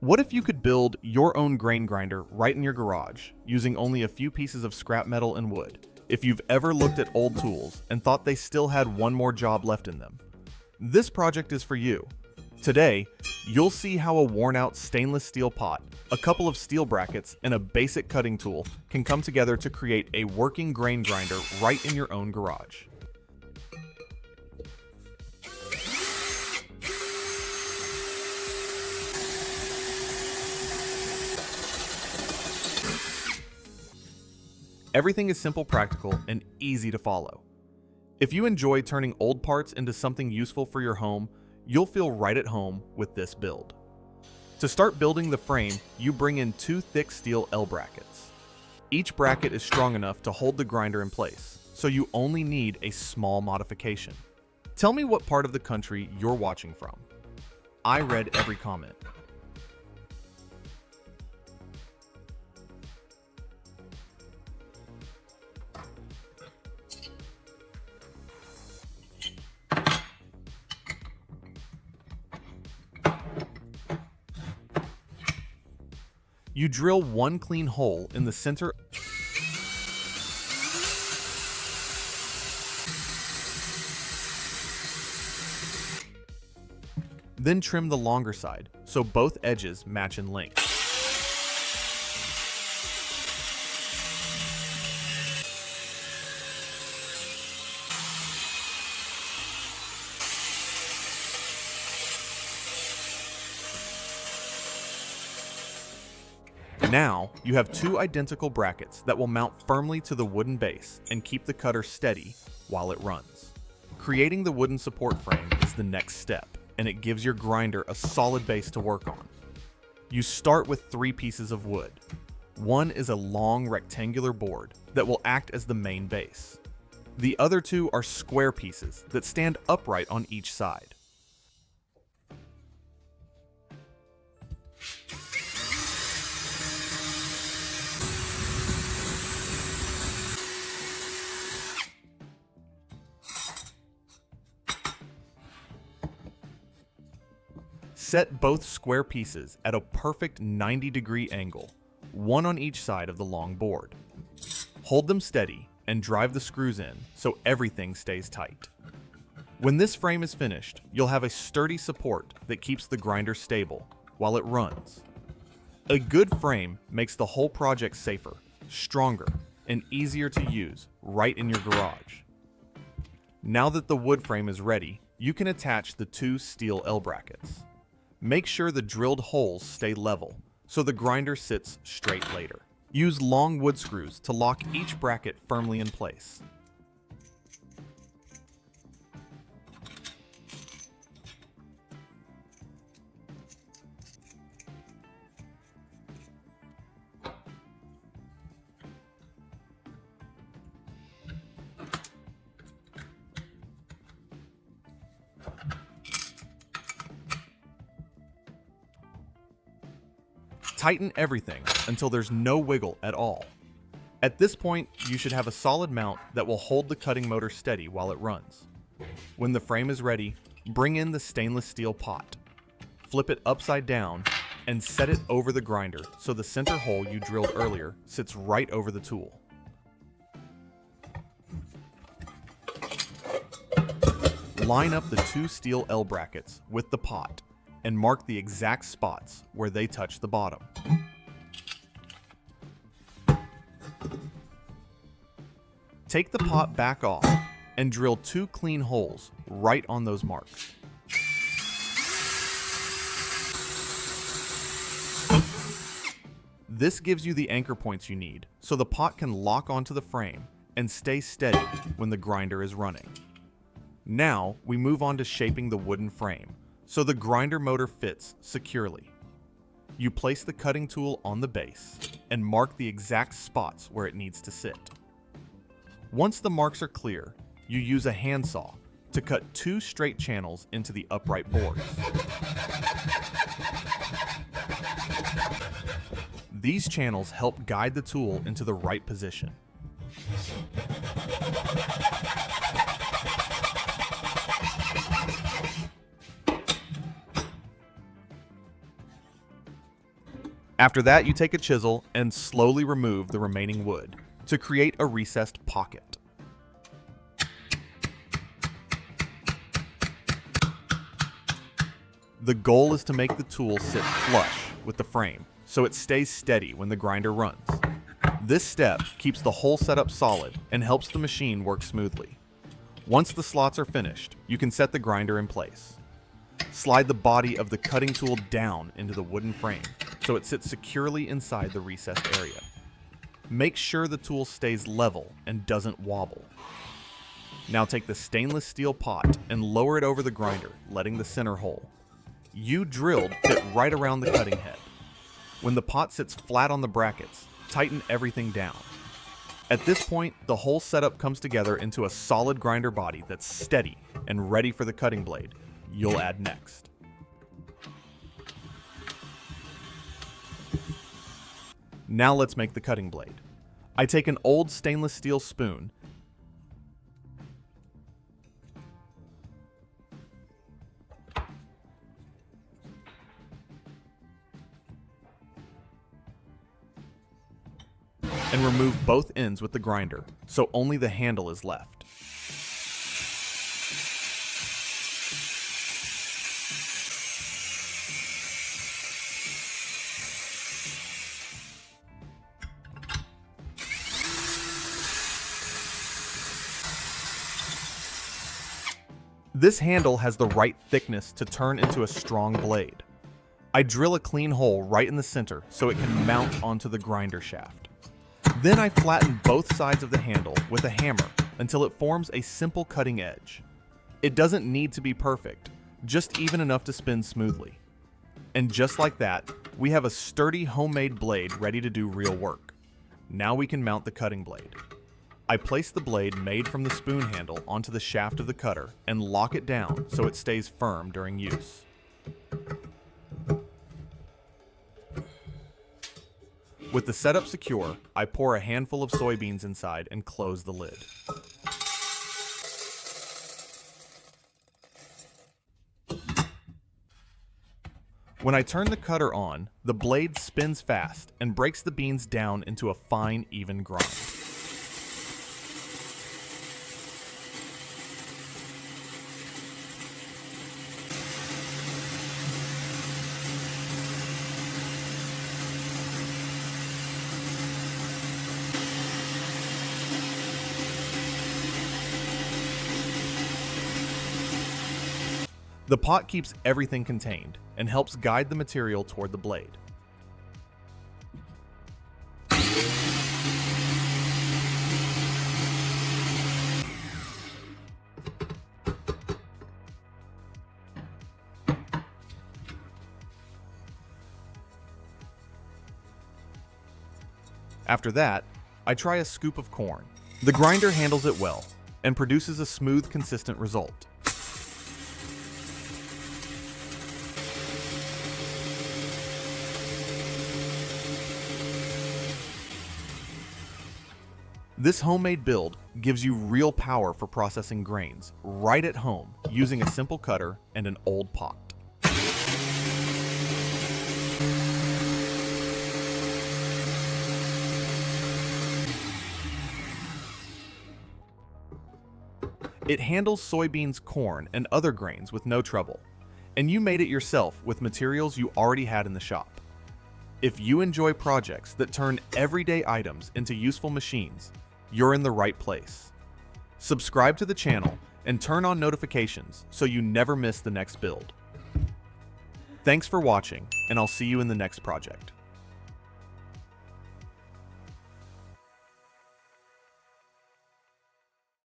What if you could build your own grain grinder right in your garage, using only a few pieces of scrap metal and wood? If you've ever looked at old tools and thought they still had one more job left in them, this project is for you. Today, you'll see how a worn-out stainless steel pot, a couple of steel brackets, and a basic cutting tool can come together to create a working grain grinder right in your own garage. Everything is simple, practical, and easy to follow. If you enjoy turning old parts into something useful for your home, you'll feel right at home with this build. To start building the frame, you bring in two thick steel L brackets. Each bracket is strong enough to hold the grinder in place, so you only need a small modification. Tell me what part of the country you're watching from. I read every comment. You drill one clean hole in the center. Then trim the longer side so both edges match in length. Now, you have two identical brackets that will mount firmly to the wooden base and keep the cutter steady while it runs. Creating the wooden support frame is the next step, and it gives your grinder a solid base to work on. You start with 3 pieces of wood. One is a long rectangular board that will act as the main base. The other 2 are square pieces that stand upright on each side. Set both square pieces at a perfect 90-degree angle, one on each side of the long board. Hold them steady and drive the screws in so everything stays tight. When this frame is finished, you'll have a sturdy support that keeps the grinder stable while it runs. A good frame makes the whole project safer, stronger, and easier to use right in your garage. Now that the wood frame is ready, you can attach the 2 steel L brackets. Make sure the drilled holes stay level, so the grinder sits straight later. Use long wood screws to lock each bracket firmly in place. Tighten everything until there's no wiggle at all. At this point, you should have a solid mount that will hold the cutting motor steady while it runs. When the frame is ready, bring in the stainless steel pot. Flip it upside down and set it over the grinder so the center hole you drilled earlier sits right over the tool. Line up the 2 steel L brackets with the pot and mark the exact spots where they touch the bottom. Take the pot back off and drill 2 clean holes right on those marks. This gives you the anchor points you need so the pot can lock onto the frame and stay steady when the grinder is running. Now we move on to shaping the wooden frame so the grinder motor fits securely. You place the cutting tool on the base and mark the exact spots where it needs to sit. Once the marks are clear, you use a handsaw to cut 2 straight channels into the upright boards. These channels help guide the tool into the right position. After that, you take a chisel and slowly remove the remaining wood to create a recessed pocket. The goal is to make the tool sit flush with the frame so it stays steady when the grinder runs. This step keeps the whole setup solid and helps the machine work smoothly. Once the slots are finished, you can set the grinder in place. Slide the body of the cutting tool down into the wooden frame so it sits securely inside the recessed area. Make sure the tool stays level and doesn't wobble. Now take the stainless steel pot and lower it over the grinder, letting the center hole you drilled fit right around the cutting head. When the pot sits flat on the brackets, tighten everything down. At this point, the whole setup comes together into a solid grinder body that's steady and ready for the cutting blade you'll add next. Now let's make the cutting blade. I take an old stainless steel spoon and remove both ends with the grinder, so only the handle is left. This handle has the right thickness to turn into a strong blade. I drill a clean hole right in the center so it can mount onto the grinder shaft. Then I flatten both sides of the handle with a hammer until it forms a simple cutting edge. It doesn't need to be perfect, just even enough to spin smoothly. And just like that, we have a sturdy homemade blade ready to do real work. Now we can mount the cutting blade. I place the blade made from the spoon handle onto the shaft of the cutter and lock it down so it stays firm during use. With the setup secure, I pour a handful of soybeans inside and close the lid. When I turn the cutter on, the blade spins fast and breaks the beans down into a fine, even grind. The pot keeps everything contained and helps guide the material toward the blade. After that, I try a scoop of corn. The grinder handles it well and produces a smooth, consistent result. This homemade build gives you real power for processing grains right at home using a simple cutter and an old pot. It handles soybeans, corn, and other grains with no trouble, and you made it yourself with materials you already had in the shop. If you enjoy projects that turn everyday items into useful machines, you're in the right place. Subscribe to the channel and turn on notifications so you never miss the next build. Thanks for watching, and I'll see you in the next project.